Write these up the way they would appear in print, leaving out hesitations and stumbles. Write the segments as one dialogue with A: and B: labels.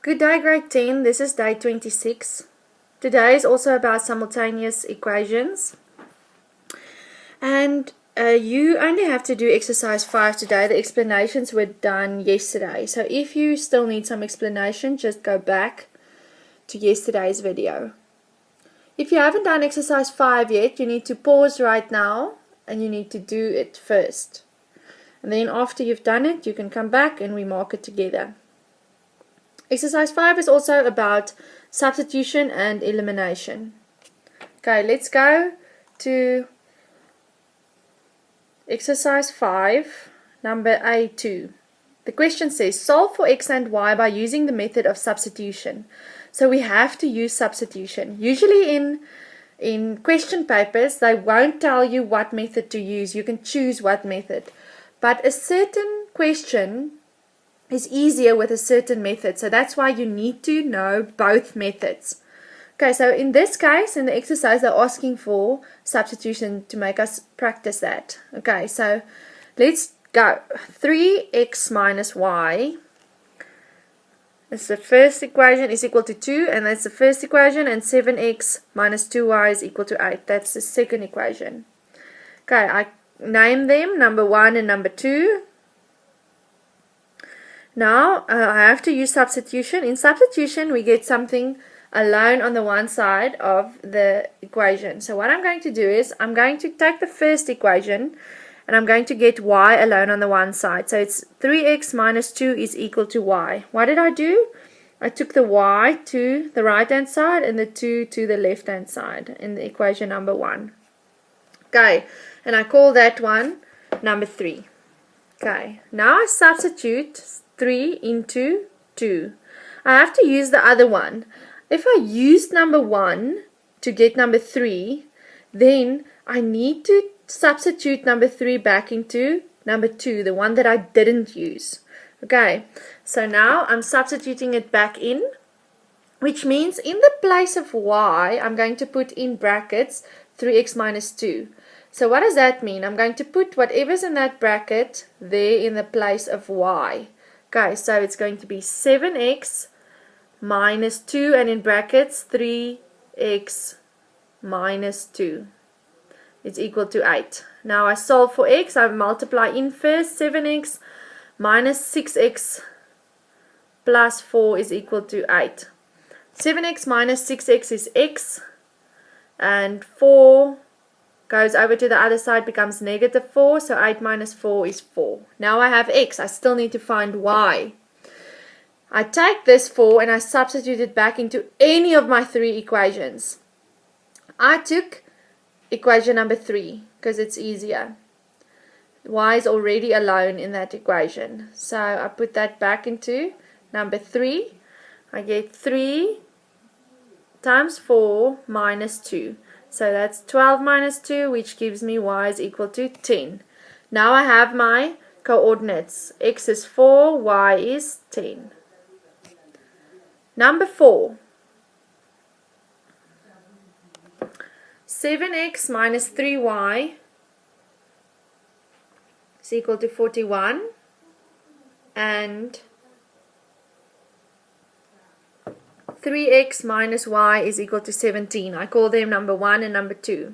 A: Good day, grade 10. This is day 26. Today is also about simultaneous equations. And you only have to do exercise 5 today. The explanations were done yesterday. So if you still need some explanation, just go back to yesterday's video. If you haven't done exercise 5 yet, you need to pause right now and you need to do it first. And then after you've done it, you can come back and we mark it together. Exercise 5 is also about substitution and elimination. Okay, let's go to exercise 5, number A2. The question says, solve for x and y by using the method of substitution. So we have to use substitution. Usually in question papers, they won't tell you what method to use. You can choose what method. But a certain question is easier with a certain method. So that's why you need to know both methods. Okay, so in this case, in the exercise, they're asking for substitution to make us practice that. Okay, so let's go. 3x minus y is the first equation is equal to 2, and that's the first equation, and 7x minus 2y is equal to 8. That's the second equation. Okay, I name them number 1 and number 2. Now, I have to use substitution. In substitution, we get something alone on the one side of the equation. So what I'm going to do is, I'm going to take the first equation, and I'm going to get y alone on the one side. So it's 3x minus 2 is equal to y. What did I do? I took the y to the right-hand side and the 2 to the left-hand side in the equation number 1. Okay, and I call that one number 3. Okay, now I substitute 3 into 2. I have to use the other one. If I used number 1 to get number 3, then I need to substitute number 3 back into number 2, the one that I didn't use. Okay, so now I'm substituting it back in, which means in the place of y, I'm going to put in brackets 3x minus 2. So what does that mean? I'm going to put whatever's in that bracket there in the place of y. Okay, so it's going to be 7x minus 2 and in brackets 3x minus 2 is equal to 8. Now I solve for x. I multiply in first. 7x minus 6x plus 4 is equal to 8. 7x minus 6x is x, and 4 goes over to the other side, becomes negative 4, so 8 minus 4 is 4. Now I have x, I still need to find y. I take this 4 and I substitute it back into any of my 3 equations. I took equation number 3 because it's easier. Y is already alone in that equation. So I put that back into number 3. I get 3 times 4 minus 2. So that's 12 minus 2, which gives me y is equal to 10. Now I have my coordinates. X is 4, y is 10. Number 4. 7x minus 3y is equal to 41. And 3x minus y is equal to 17. I call them number 1 and number 2.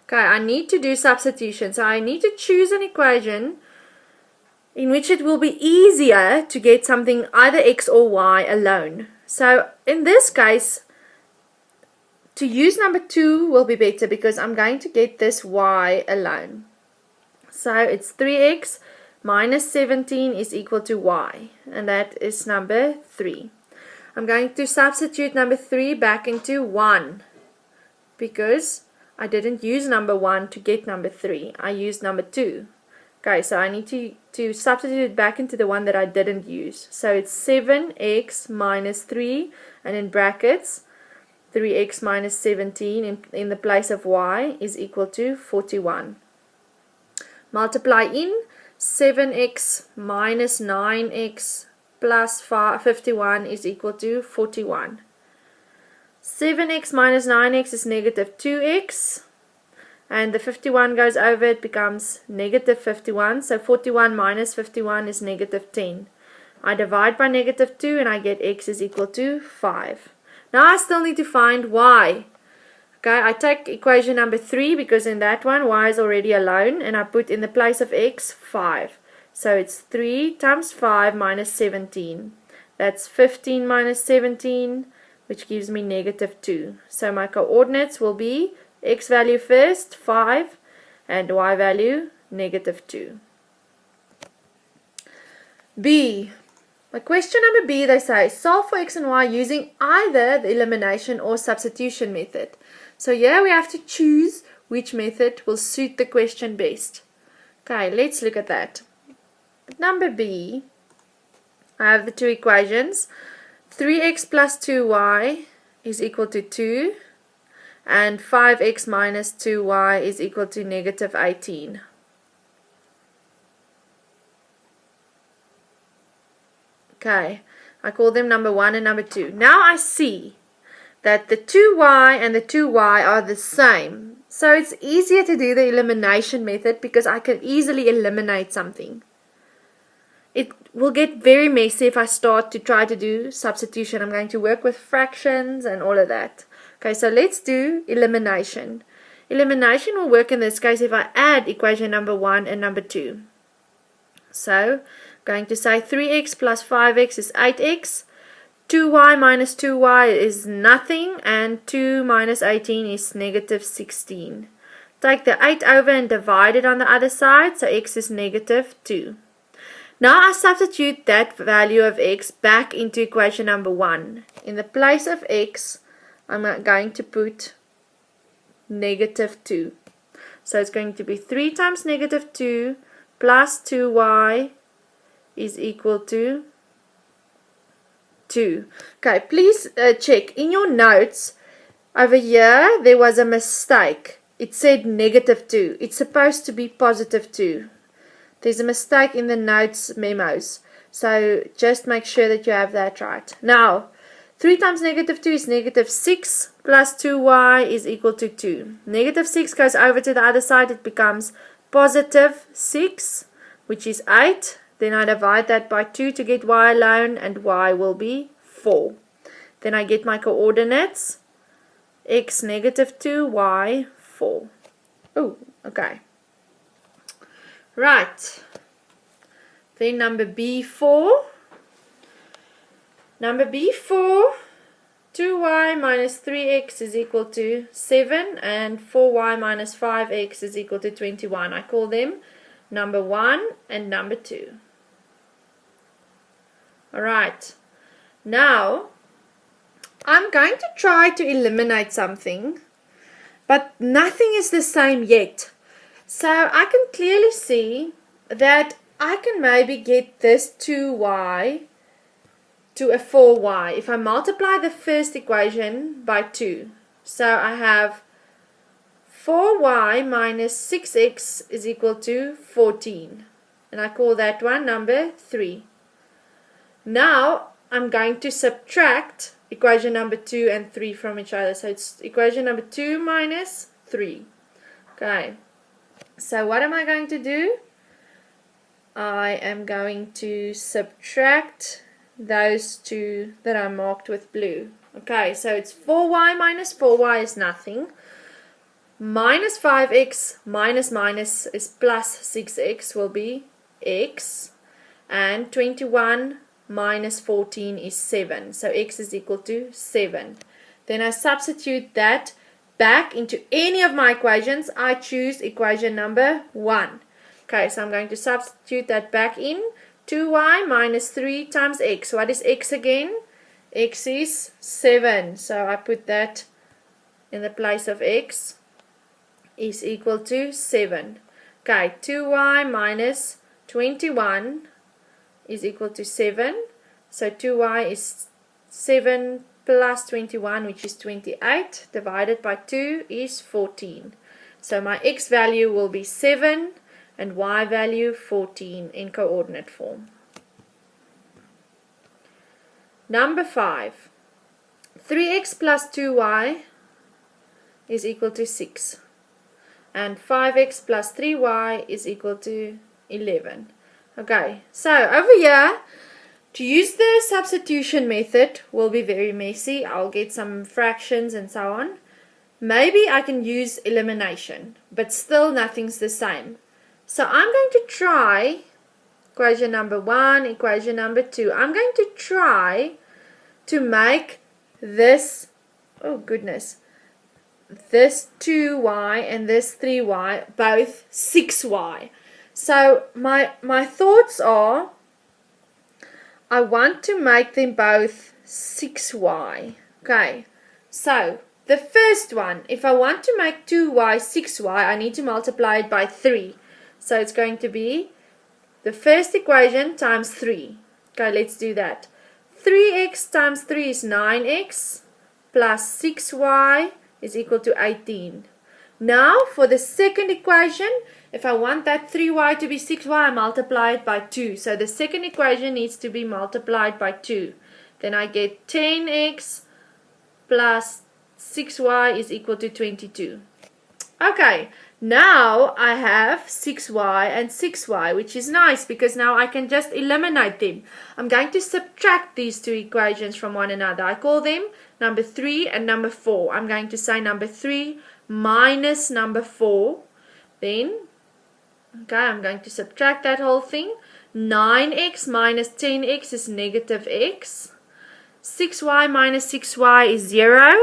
A: Okay, I need to do substitution. So I need to choose an equation in which it will be easier to get something either x or y alone. So in this case, to use number 2 will be better because I'm going to get this y alone. So it's 3x minus 17 is equal to y. And that is number 3. I'm going to substitute number 3 back into 1 because I didn't use number 1 to get number 3. I used number 2. Okay, so I need to substitute it back into the one that I didn't use. So it's 7x minus 3 and in brackets 3x minus 17 in the place of y is equal to 41. Multiply in 7x minus 9x plus 51 is equal to 41. 7x minus 9x is negative 2x. And the 51 goes over, it becomes negative 51. So 41 minus 51 is negative 10. I divide by negative 2 and I get x is equal to 5. Now I still need to find y. Okay, I take equation number 3 because in that one y is already alone, and I put in the place of x 5. So it's 3 times 5 minus 17. That's 15 minus 17, which gives me negative 2. So my coordinates will be x value first, 5, and y value, negative 2. B. My question number B, they say, solve for x and y using either the elimination or substitution method. So here we have to choose which method will suit the question best. Okay, let's look at that. Number B, I have the two equations. 3x plus 2y is equal to 2, and 5x minus 2y is equal to negative 18. Okay, I call them number 1 and number 2. Now I see that the 2y and the 2y are the same. So it's easier to do the elimination method because I can easily eliminate something. It will get very messy if I start to try to do substitution. I'm going to work with fractions and all of that. Okay, so let's do elimination. Elimination will work in this case if I add equation number 1 and number 2. So, I'm going to say 3x plus 5x is 8x. 2y minus 2y is nothing, and 2 minus 18 is negative 16. Take the 8 over and divide it on the other side, so x is negative 2. Now I substitute that value of x back into equation number 1. In the place of x, I'm going to put negative 2. So it's going to be 3 times negative 2 plus 2y is equal to 2. Okay, please check. In your notes, over here, there was a mistake. It said negative 2. It's supposed to be positive 2. There's a mistake in the notes memos. So just make sure that you have that right. Now, 3 times negative 2 is negative 6 plus 2y is equal to 2. Negative 6 goes over to the other side. It becomes positive 6, which is 8. Then I divide that by 2 to get y alone, and y will be 4. Then I get my coordinates, x negative 2, y 4. Oh, okay. Right. Then number B4. Number B4, 2y minus 3x is equal to 7, and 4y minus 5x is equal to 21. I call them number 1 and number 2. Alright, now I'm going to try to eliminate something, but nothing is the same yet. So I can clearly see that I can maybe get this 2y to a 4y if I multiply the first equation by 2. So I have 4y minus 6x is equal to 14. And I call that one number 3. Now I'm going to subtract equation number 2 and 3 from each other. So it's equation number 2 minus 3. Okay. So what am I going to do? I am going to subtract those two that are marked with blue. Okay, so it's 4y minus 4y is nothing. Minus 5x minus minus is plus 6x will be x. And 21 minus 14 is 7. So x is equal to 7. Then I substitute that back into any of my equations. I choose equation number 1. Okay, so I'm going to substitute that back in. 2y minus 3 times x. What is x again? X is 7. So I put that in the place of x is equal to 7. Okay, 2y minus 21 is equal to 7. So 2y is 7 plus 21, which is 28, divided by 2 is 14. So my x value will be 7 and y value 14 in coordinate form. Number 5. 3x plus 2y is equal to 6. And 5x plus 3y is equal to 11. Okay, so over here, To use the substitution method will be very messy. I'll get some fractions and so on. Maybe I can use elimination, but still nothing's the same. So I'm going to try equation number 1, equation number 2. I'm going to try to make this, oh goodness, this 2y and this 3y both 6y. So my thoughts are, I want to make them both 6y. Okay, so the first one, if I want to make 2y 6y, I need to multiply it by 3. So it's going to be the first equation times 3. Okay, let's do that. 3x times 3 is 9x plus 6y is equal to 18. Now for the second equation, if I want that 3y to be 6y, I multiply it by 2. So the second equation needs to be multiplied by 2. Then I get 10x plus 6y is equal to 22. Okay, now I have 6y and 6y, which is nice because now I can just eliminate them. I'm going to subtract these two equations from one another. I call them number 3 and number 4. I'm going to say number 3 minus number 4. Then, okay, I'm going to subtract that whole thing. 9x minus 10x is negative x. 6y minus 6y is 0.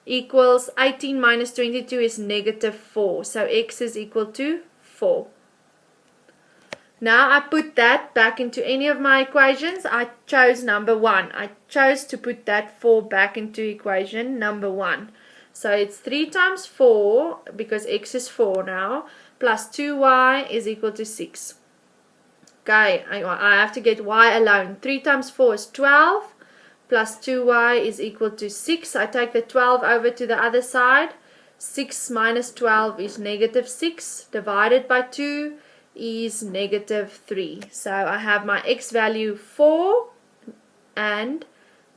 A: Equals 18 minus 22 is negative 4. So x is equal to 4. Now I put that back into any of my equations. I chose number 1. I chose to put that 4 back into equation number 1. So it's 3 times 4, because x is 4 now, plus 2y is equal to 6. Okay, I have to get y alone. 3 times 4 is 12. Plus 2y is equal to 6. I take the 12 over to the other side. 6 minus 12 is negative 6. Divided by 2 is negative 3. So I have my x value 4 and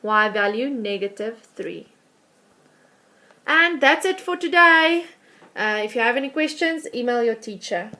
A: y value negative 3. And that's it for today. If you have any questions, email your teacher.